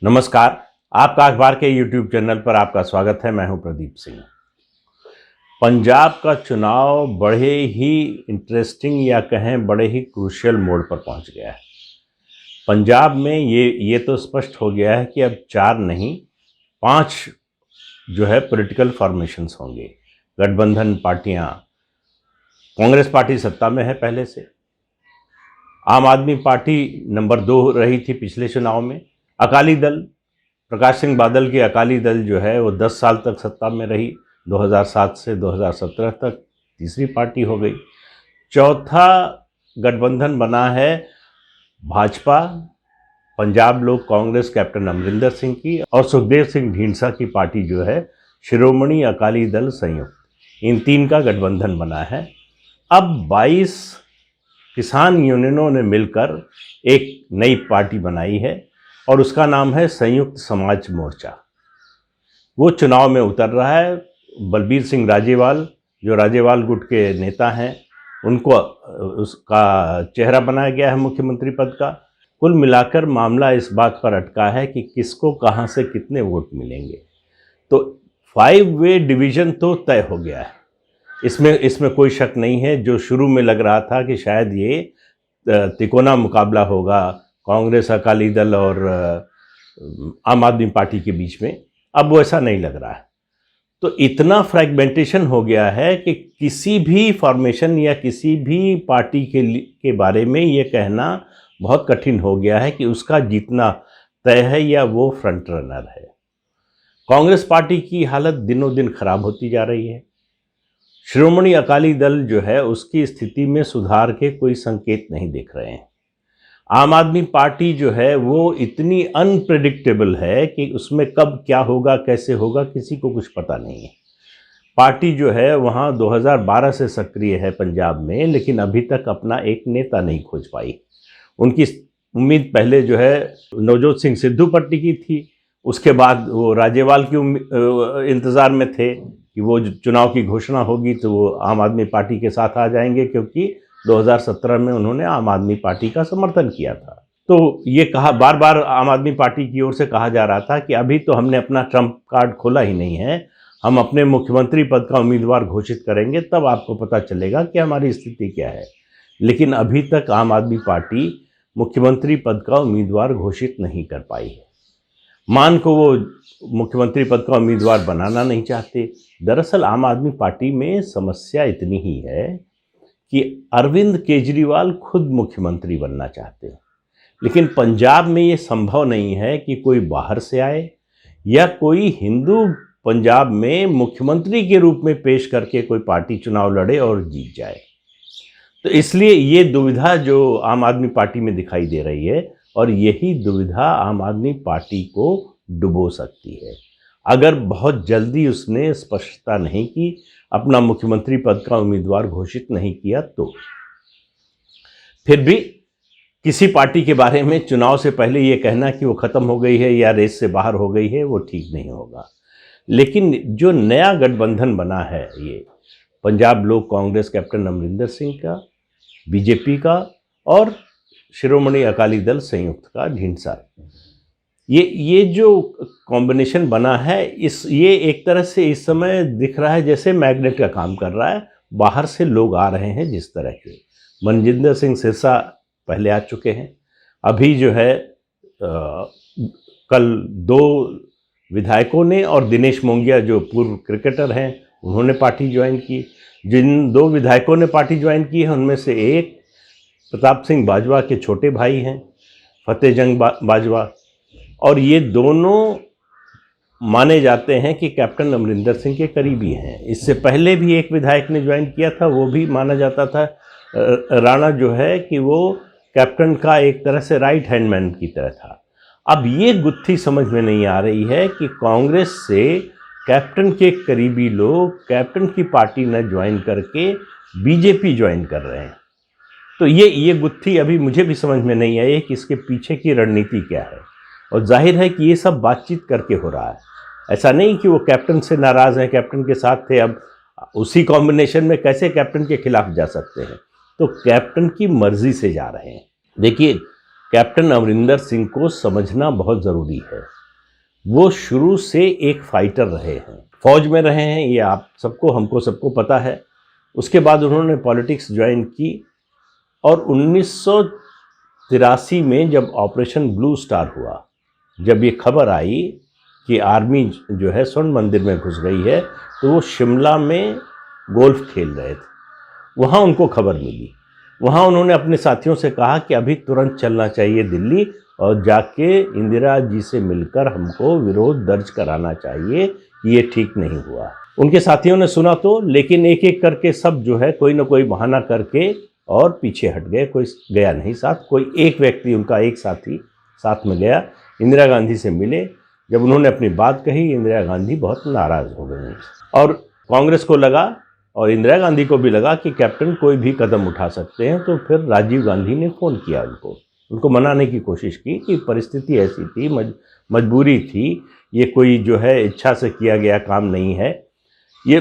नमस्कार। आपका अखबार के YouTube चैनल पर आपका स्वागत है। मैं हूं प्रदीप सिंह। पंजाब का चुनाव बड़े ही इंटरेस्टिंग या कहें बड़े ही क्रूशियल मोड़ पर पहुंच गया है। पंजाब में ये तो स्पष्ट हो गया है कि अब 4 नहीं 5 जो है पॉलिटिकल फॉर्मेशंस होंगे, गठबंधन पार्टियां। कांग्रेस पार्टी सत्ता में है पहले से, आम आदमी पार्टी नंबर 2 रही थी पिछले चुनाव में, अकाली दल, प्रकाश सिंह बादल की अकाली दल जो है वो 10 साल तक सत्ता में रही, 2007 से 2017 तक तीसरी पार्टी हो गई। चौथा गठबंधन बना है भाजपा, पंजाब लोक कांग्रेस कैप्टन अमरिंदर सिंह की और सुखदेव सिंह ढींढसा की पार्टी जो है शिरोमणि अकाली दल संयुक्त, इन 3 का गठबंधन बना है। अब 22 किसान यूनियनों ने मिलकर एक नई पार्टी बनाई है और उसका नाम है संयुक्त समाज मोर्चा। वो चुनाव में उतर रहा है। बलबीर सिंह राजेवाल जो राजेवाल गुट के नेता हैं, उनको उसका चेहरा बनाया गया है मुख्यमंत्री पद का। कुल मिलाकर मामला इस बात पर अटका है कि किसको कहां से कितने वोट मिलेंगे। तो 5 वे डिवीज़न तो तय हो गया है, इसमें कोई शक नहीं है। जो शुरू में लग रहा था कि शायद ये तिकोना मुकाबला होगा कांग्रेस, अकाली दल और आम आदमी पार्टी के बीच में, अब वो ऐसा नहीं लग रहा है। तो इतना फ्रैगमेंटेशन हो गया है कि किसी भी फॉर्मेशन या किसी भी पार्टी के बारे में ये कहना बहुत कठिन हो गया है कि उसका जीतना तय है या वो फ्रंट रनर है। कांग्रेस पार्टी की हालत दिनों दिन खराब होती जा रही है। शिरोमणि अकाली दल जो है उसकी स्थिति में सुधार के कोई संकेत नहीं दिख रहे हैं। आम आदमी पार्टी जो है वो इतनी अनप्रेडिक्टेबल है कि उसमें कब क्या होगा, कैसे होगा, किसी को कुछ पता नहीं है। पार्टी जो है वहाँ 2012 से सक्रिय है पंजाब में, लेकिन अभी तक अपना एक नेता नहीं खोज पाई। उनकी उम्मीद पहले जो है नवजोत सिंह सिद्धू पर टिकी थी, उसके बाद वो राजेवाल की इंतज़ार में थे कि वो चुनाव की घोषणा होगी तो वो आम आदमी पार्टी के साथ आ जाएंगे, क्योंकि 2017 में उन्होंने आम आदमी पार्टी का समर्थन किया था। तो ये कहा बार बार आम आदमी पार्टी की ओर से कहा जा रहा था कि अभी तो हमने अपना ट्रम्प कार्ड खोला ही नहीं है, हम अपने मुख्यमंत्री पद का उम्मीदवार घोषित करेंगे तब आपको पता चलेगा कि हमारी स्थिति क्या है। लेकिन अभी तक आम आदमी पार्टी मुख्यमंत्री पद का उम्मीदवार घोषित नहीं कर पाई है। मान को वो मुख्यमंत्री पद का उम्मीदवार बनाना नहीं चाहते। दरअसल आम आदमी पार्टी में समस्या इतनी ही है कि अरविंद केजरीवाल खुद मुख्यमंत्री बनना चाहते हैं, लेकिन पंजाब में ये संभव नहीं है कि कोई बाहर से आए या कोई हिंदू पंजाब में मुख्यमंत्री के रूप में पेश करके कोई पार्टी चुनाव लड़े और जीत जाए। तो इसलिए ये दुविधा जो आम आदमी पार्टी में दिखाई दे रही है, और यही दुविधा आम आदमी पार्टी को डुबो सकती है अगर बहुत जल्दी उसने स्पष्टता नहीं की, अपना मुख्यमंत्री पद का उम्मीदवार घोषित नहीं किया। तो फिर भी किसी पार्टी के बारे में चुनाव से पहले ये कहना कि वो ख़त्म हो गई है या रेस से बाहर हो गई है, वो ठीक नहीं होगा। लेकिन जो नया गठबंधन बना है, ये पंजाब लोक कांग्रेस कैप्टन अमरिंदर सिंह का, बीजेपी का और शिरोमणि अकाली दल संयुक्त का ढींढसा, ये जो कॉम्बिनेशन बना है, ये एक तरह से इस समय दिख रहा है जैसे मैग्नेट का काम कर रहा है। बाहर से लोग आ रहे हैं, जिस तरह के मनजिंदर सिंह सिरसा पहले आ चुके हैं। अभी जो है कल 2 विधायकों ने और दिनेश मोंगिया जो पूर्व क्रिकेटर हैं, उन्होंने पार्टी ज्वाइन की। जिन 2 विधायकों ने पार्टी ज्वाइन की है उनमें से एक प्रताप सिंह बाजवा के छोटे भाई हैं, फतेह जंग बाजवा, और ये दोनों माने जाते हैं कि कैप्टन अमरिंदर सिंह के करीबी हैं। इससे पहले भी एक विधायक ने ज्वाइन किया था, वो भी माना जाता था राणा जो है कि वो कैप्टन का एक तरह से राइट हैंड मैन की तरह था। अब ये गुत्थी समझ में नहीं आ रही है कि कांग्रेस से कैप्टन के करीबी लोग कैप्टन की पार्टी न ज्वाइन करके बीजेपी ज्वाइन कर रहे हैं। तो ये गुत्थी अभी मुझे भी समझ में नहीं आई कि इसके पीछे की रणनीति क्या है। और जाहिर है कि ये सब बातचीत करके हो रहा है, ऐसा नहीं कि वो कैप्टन से नाराज़ हैं, कैप्टन के साथ थे, अब उसी कॉम्बिनेशन में कैसे कैप्टन के खिलाफ जा सकते हैं। तो कैप्टन की मर्जी से जा रहे हैं। देखिए, कैप्टन अमरिंदर सिंह को समझना बहुत ज़रूरी है। वो शुरू से एक फाइटर रहे हैं, फौज में रहे हैं, ये आप सबको हमको सबको पता है। उसके बाद उन्होंने पॉलिटिक्स ज्वाइन की और 1983 में जब ऑपरेशन ब्लू स्टार हुआ, जब ये खबर आई कि आर्मी जो है स्वर्ण मंदिर में घुस गई है, तो वो शिमला में गोल्फ खेल रहे थे, वहाँ उनको खबर मिली। वहाँ उन्होंने अपने साथियों से कहा कि अभी तुरंत चलना चाहिए दिल्ली और जाके इंदिरा जी से मिलकर हमको विरोध दर्ज कराना चाहिए कि ये ठीक नहीं हुआ। उनके साथियों ने सुना तो, लेकिन एक एक करके सब जो है कोई ना कोई बहाना करके और पीछे हट गए, कोई गया नहीं साथ। कोई एक व्यक्ति, उनका एक साथी साथ में गया, इंदिरा गांधी से मिले। जब उन्होंने अपनी बात कही, इंदिरा गांधी बहुत नाराज़ हो गई और कांग्रेस को लगा और इंदिरा गांधी को भी लगा कि कैप्टन कोई भी कदम उठा सकते हैं। तो फिर राजीव गांधी ने फ़ोन किया उनको मनाने की कोशिश की कि परिस्थिति ऐसी थी, मजबूरी थी, ये कोई जो है इच्छा से किया गया काम नहीं है। ये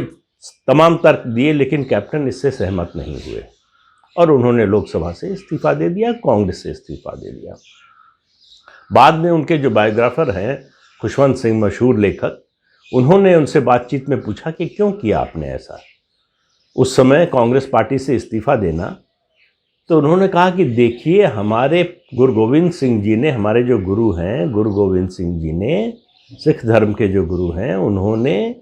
तमाम तर्क दिए, लेकिन कैप्टन इससे सहमत नहीं हुए और उन्होंने लोकसभा से इस्तीफा दे दिया, कांग्रेस से इस्तीफा दे दिया। बाद में उनके जो बायोग्राफर हैं खुशवंत सिंह, मशहूर लेखक, उन्होंने उनसे बातचीत में पूछा कि क्यों किया आपने ऐसा, उस समय कांग्रेस पार्टी से इस्तीफा देना। तो उन्होंने कहा कि देखिए, हमारे गुरु गोविंद सिंह जी ने, हमारे जो गुरु हैं गुरु गोविंद सिंह जी ने, सिख धर्म के जो गुरु हैं, उन्होंने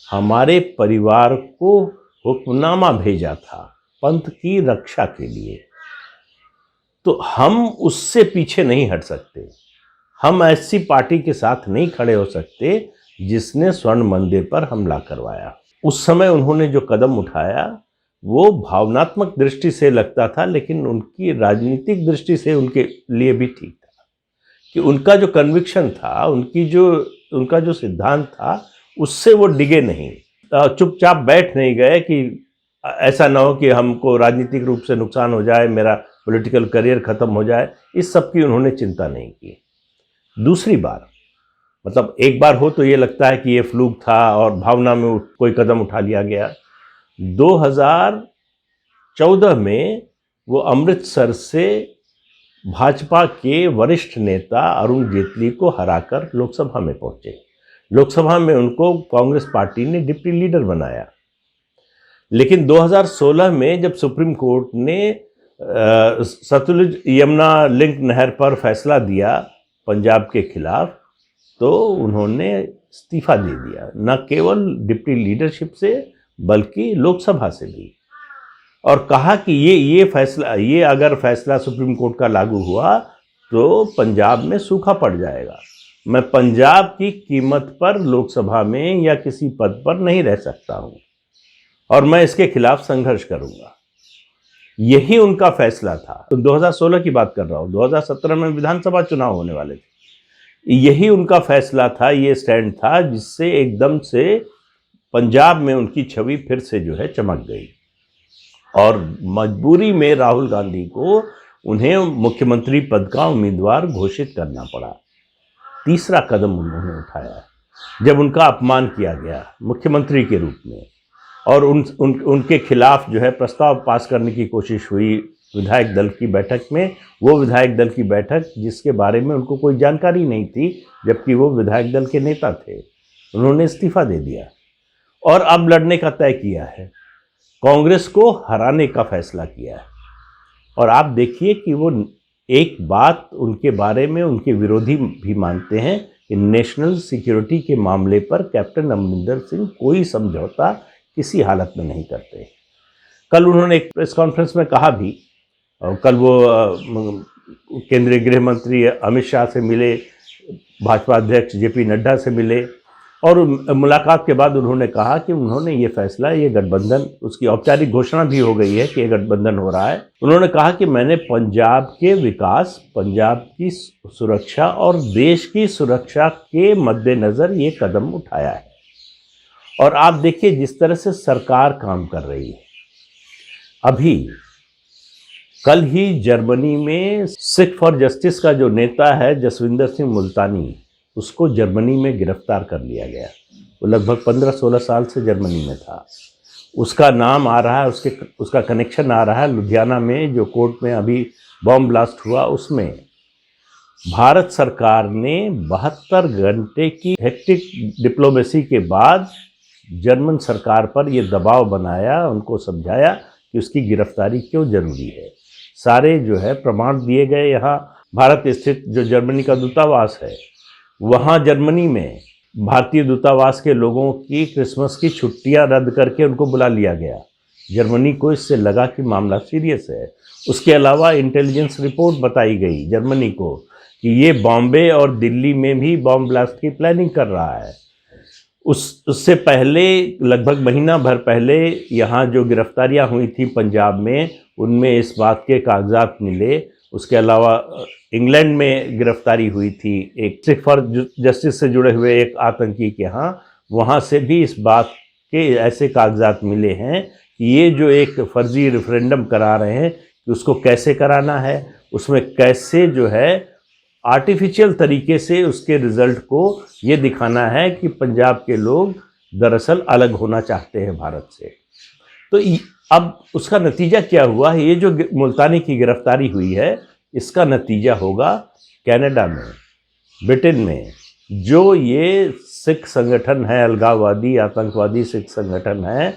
हमारे परिवार को हुक्मनामा भेजा था पंथ की रक्षा के लिए, तो हम उससे पीछे नहीं हट सकते। हम ऐसी पार्टी के साथ नहीं खड़े हो सकते जिसने स्वर्ण मंदिर पर हमला करवाया। उस समय उन्होंने जो कदम उठाया वो भावनात्मक दृष्टि से लगता था, लेकिन उनकी राजनीतिक दृष्टि से उनके लिए भी ठीक था कि उनका जो कन्विक्शन था, उनका जो सिद्धांत था, उससे वो डिगे नहीं, चुपचाप बैठ नहीं गए कि ऐसा ना हो कि हमको राजनीतिक रूप से नुकसान हो जाए, मेरा पॉलिटिकल करियर ख़त्म हो जाए। इस सब की उन्होंने चिंता नहीं की। दूसरी बार, मतलब एक बार हो तो ये लगता है कि ये फ्लूक था और भावना में कोई कदम उठा लिया गया। 2014 में वो अमृतसर से भाजपा के वरिष्ठ नेता अरुण जेटली को हराकर लोकसभा में पहुंचे। लोकसभा में उनको कांग्रेस पार्टी ने डिप्टी लीडर बनाया। लेकिन 2016 में जब सुप्रीम कोर्ट ने सतलुज यमुना लिंक नहर पर फैसला दिया पंजाब के खिलाफ, तो उन्होंने इस्तीफा दे दिया, न केवल डिप्टी लीडरशिप से बल्कि लोकसभा से भी, और कहा कि ये अगर फैसला सुप्रीम कोर्ट का लागू हुआ तो पंजाब में सूखा पड़ जाएगा। मैं पंजाब की कीमत पर लोकसभा में या किसी पद पर नहीं रह सकता हूं और मैं इसके खिलाफ संघर्ष करूंगा। यही उनका फैसला था। तो 2016 की बात कर रहा हूं, 2017 में विधानसभा चुनाव होने वाले थे। यही उनका फैसला था, ये स्टैंड था, जिससे एकदम से पंजाब में उनकी छवि फिर से जो है चमक गई और मजबूरी में राहुल गांधी को उन्हें मुख्यमंत्री पद का उम्मीदवार घोषित करना पड़ा। तीसरा कदम उन्होंने उठाया जब उनका अपमान किया गया मुख्यमंत्री के रूप में, और उनके खिलाफ जो है प्रस्ताव पास करने की कोशिश हुई विधायक दल की बैठक में। वो विधायक दल की बैठक जिसके बारे में उनको कोई जानकारी नहीं थी, जबकि वो विधायक दल के नेता थे। उन्होंने इस्तीफा दे दिया और अब लड़ने का तय किया है, कांग्रेस को हराने का फैसला किया है। और आप देखिए कि वो एक बात उनके बारे में उनके विरोधी भी मानते हैं कि नेशनल सिक्योरिटी के मामले पर कैप्टन अमरिंदर सिंह कोई समझौता किसी हालत में नहीं करते। कल उन्होंने एक प्रेस कॉन्फ्रेंस में कहा भी, और कल वो केंद्रीय गृह मंत्री अमित शाह से मिले, भाजपा अध्यक्ष जेपी नड्डा से मिले, और मुलाकात के बाद उन्होंने कहा कि उन्होंने ये फैसला, ये गठबंधन, उसकी औपचारिक घोषणा भी हो गई है कि ये गठबंधन हो रहा है। उन्होंने कहा कि मैंने पंजाब के विकास, पंजाब की सुरक्षा और देश की सुरक्षा के मद्देनज़र ये कदम उठाया है। और आप देखिए जिस तरह से सरकार काम कर रही है। अभी कल ही जर्मनी में सिख फॉर जस्टिस का जो नेता है जसविंदर सिंह मुल्तानी, उसको जर्मनी में गिरफ्तार कर लिया गया। वो लगभग 15-16 साल से जर्मनी में था। उसका नाम आ रहा है, उसका कनेक्शन आ रहा है लुधियाना में जो कोर्ट में अभी बॉम्ब ब्लास्ट हुआ उसमें। भारत सरकार ने 72 घंटे की हेक्टिक डिप्लोमेसी के बाद जर्मन सरकार पर यह दबाव बनाया, उनको समझाया कि उसकी गिरफ्तारी क्यों जरूरी है। सारे जो है प्रमाण दिए गए। यहाँ भारत स्थित जो जर्मनी का दूतावास है, वहाँ जर्मनी में भारतीय दूतावास के लोगों की क्रिसमस की छुट्टियां रद्द करके उनको बुला लिया गया। जर्मनी को इससे लगा कि मामला सीरियस है। उसके अलावा इंटेलिजेंस रिपोर्ट बताई गई जर्मनी को कि ये बॉम्बे और दिल्ली में भी बॉम्ब ब्लास्ट की प्लानिंग कर रहा है। उससे पहले लगभग महीना भर पहले यहाँ जो गिरफ्तारियां हुई थी पंजाब में, उनमें इस बात के कागजात मिले। उसके अलावा इंग्लैंड में गिरफ्तारी हुई थी एक सिख फॉर जस्टिस से जुड़े हुए एक आतंकी के यहाँ, वहाँ से भी इस बात के ऐसे कागजात मिले हैं कि ये जो एक फर्जी रेफरेंडम करा रहे हैं कि उसको कैसे कराना है, उसमें कैसे जो है आर्टिफिशियल तरीके से उसके रिज़ल्ट को ये दिखाना है कि पंजाब के लोग दरअसल अलग होना चाहते हैं भारत से। तो अब उसका नतीजा क्या हुआ है? ये जो मुल्तानी की गिरफ्तारी हुई है, इसका नतीजा होगा कनाडा में, ब्रिटेन में जो ये सिख संगठन है, अलगाववादी आतंकवादी सिख संगठन है,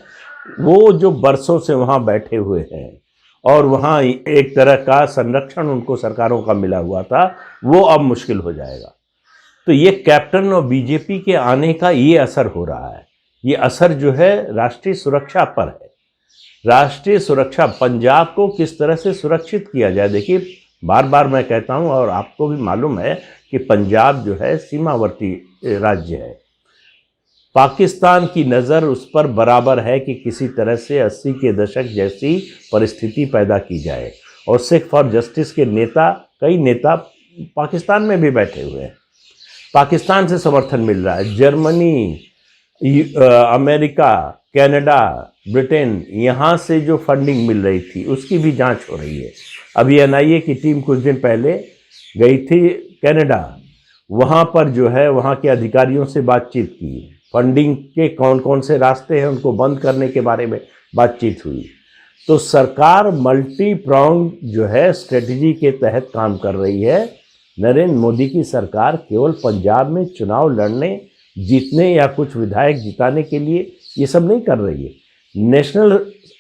वो जो बरसों से वहाँ बैठे हुए हैं और वहाँ एक तरह का संरक्षण उनको सरकारों का मिला हुआ था, वो अब मुश्किल हो जाएगा। तो ये कैप्टन और बीजेपी के आने का ये असर हो रहा है। ये असर जो है राष्ट्रीय सुरक्षा पर है। राष्ट्रीय सुरक्षा, पंजाब को किस तरह से सुरक्षित किया जाए। देखिए, बार बार मैं कहता हूँ और आपको भी मालूम है कि पंजाब जो है सीमावर्ती राज्य है। पाकिस्तान की नज़र उस पर बराबर है कि किसी तरह से 80 के दशक जैसी परिस्थिति पैदा की जाए। और सिख फॉर जस्टिस के नेता, कई नेता पाकिस्तान में भी बैठे हुए हैं, पाकिस्तान से समर्थन मिल रहा है। जर्मनी, अमेरिका, कनाडा, ब्रिटेन, यहाँ से जो फंडिंग मिल रही थी उसकी भी जांच हो रही है। अभी एनआईए की टीम कुछ दिन पहले गई थी कनाडा, वहाँ पर जो है वहाँ के अधिकारियों से बातचीत की, फंडिंग के कौन कौन से रास्ते हैं उनको बंद करने के बारे में बातचीत हुई। तो सरकार मल्टी प्रॉन्ग जो है स्ट्रेटजी के तहत काम कर रही है। नरेंद्र मोदी की सरकार केवल पंजाब में चुनाव लड़ने, जीतने या कुछ विधायक जिताने के लिए ये सब नहीं कर रही है। नेशनल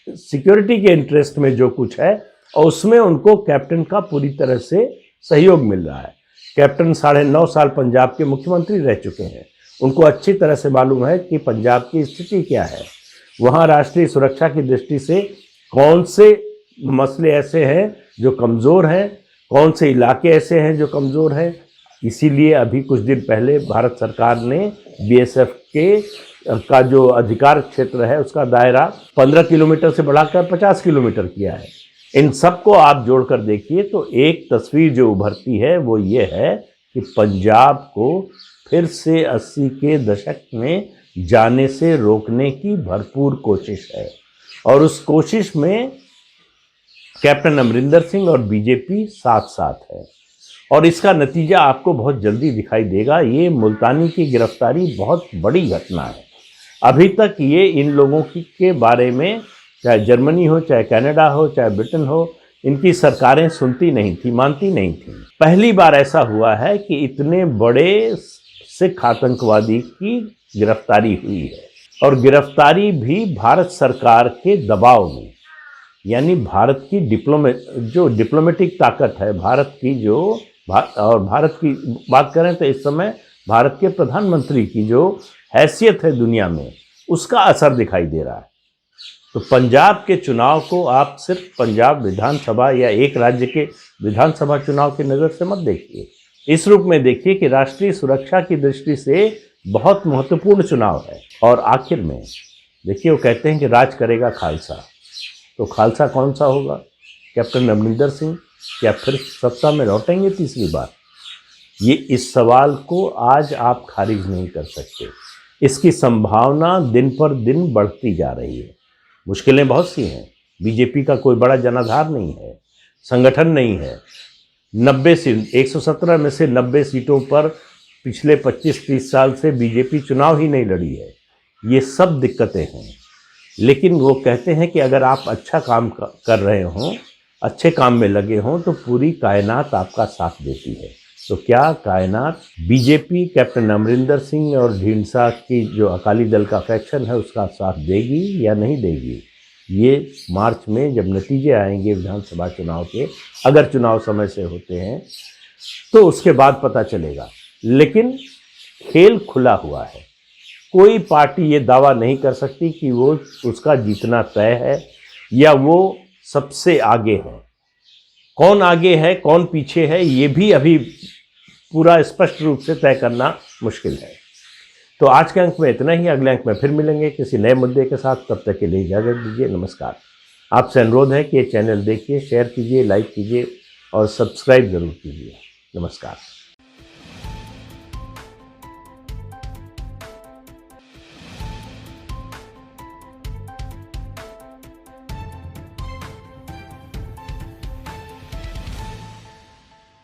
सिक्योरिटी के इंटरेस्ट में जो कुछ है, और उसमें उनको कैप्टन का पूरी तरह से सहयोग मिल रहा है। कैप्टन 9.5 साल पंजाब के मुख्यमंत्री रह चुके हैं। उनको अच्छी तरह से मालूम है कि पंजाब की स्थिति क्या है, वहाँ राष्ट्रीय सुरक्षा की दृष्टि से कौन से मसले ऐसे हैं जो कमज़ोर हैं, कौन से इलाके ऐसे हैं जो कमज़ोर हैं। इसीलिए अभी कुछ दिन पहले भारत सरकार ने बीएसएफ का जो अधिकार क्षेत्र है उसका दायरा 15 किलोमीटर से बढ़ाकर 50 किलोमीटर किया है। इन सब को आप जोड़कर देखिए तो एक तस्वीर जो उभरती है वो ये है कि पंजाब को फिर से 80 के दशक में जाने से रोकने की भरपूर कोशिश है। और उस कोशिश में कैप्टन अमरिंदर सिंह और बीजेपी साथ साथ है, और इसका नतीजा आपको बहुत जल्दी दिखाई देगा। ये मुल्तानी की गिरफ्तारी बहुत बड़ी घटना है। अभी तक ये इन लोगों के बारे में चाहे जर्मनी हो, चाहे कनाडा हो, चाहे ब्रिटेन हो, इनकी सरकारें सुनती नहीं थी, मानती नहीं थी। पहली बार ऐसा हुआ है कि इतने बड़े सिख आतंकवादी की गिरफ्तारी हुई है, और गिरफ्तारी भी भारत सरकार के दबाव में। यानी भारत की डिप्लोमेटिक ताकत है, भारत की और भारत की बात करें तो इस समय भारत के प्रधानमंत्री की जो हैसियत है दुनिया में, उसका असर दिखाई दे रहा है। तो पंजाब के चुनाव को आप सिर्फ पंजाब विधानसभा या एक राज्य के विधानसभा चुनाव की नज़र से मत देखिए, इस रूप में देखिए कि राष्ट्रीय सुरक्षा की दृष्टि से बहुत महत्वपूर्ण चुनाव है। और आखिर में देखिए, वो कहते हैं कि राज करेगा खालसा, तो खालसा कौन सा होगा? कैप्टन अमरिंदर सिंह क्या फिर सत्ता में लौटेंगे तीसरी बार? ये इस सवाल को आज आप खारिज नहीं कर सकते। इसकी संभावना दिन पर दिन बढ़ती जा रही है। मुश्किलें बहुत सी हैं। बीजेपी का कोई बड़ा जनाधार नहीं है, संगठन नहीं है। 117 में से 90 सीटों पर पिछले 25-30 साल से बीजेपी चुनाव ही नहीं लड़ी है। ये सब दिक्कतें हैं। लेकिन वो कहते हैं कि अगर आप अच्छा काम कर रहे हों, अच्छे काम में लगे हों, तो पूरी कायनात आपका साथ देती है। तो क्या कायनात बीजेपी कैप्टन अमरिंदर सिंह और ढींडसा की जो अकाली दल का फैक्शन है उसका साथ देगी या नहीं देगी, ये मार्च में जब नतीजे आएंगे विधानसभा चुनाव के, अगर चुनाव समय से होते हैं तो उसके बाद पता चलेगा। लेकिन खेल खुला हुआ है, कोई पार्टी ये दावा नहीं कर सकती कि वो उसका जीतना तय है या वो सबसे आगे है। कौन आगे है कौन पीछे है ये भी अभी पूरा स्पष्ट रूप से तय करना मुश्किल है। तो आज के अंक में इतना ही, अगले अंक में फिर मिलेंगे किसी नए मुद्दे के साथ। तब तक के लिए इजाज़त दीजिए, नमस्कार। आपसे अनुरोध है कि ये चैनल देखिए, शेयर कीजिए, लाइक कीजिए और सब्सक्राइब ज़रूर कीजिए। नमस्कार।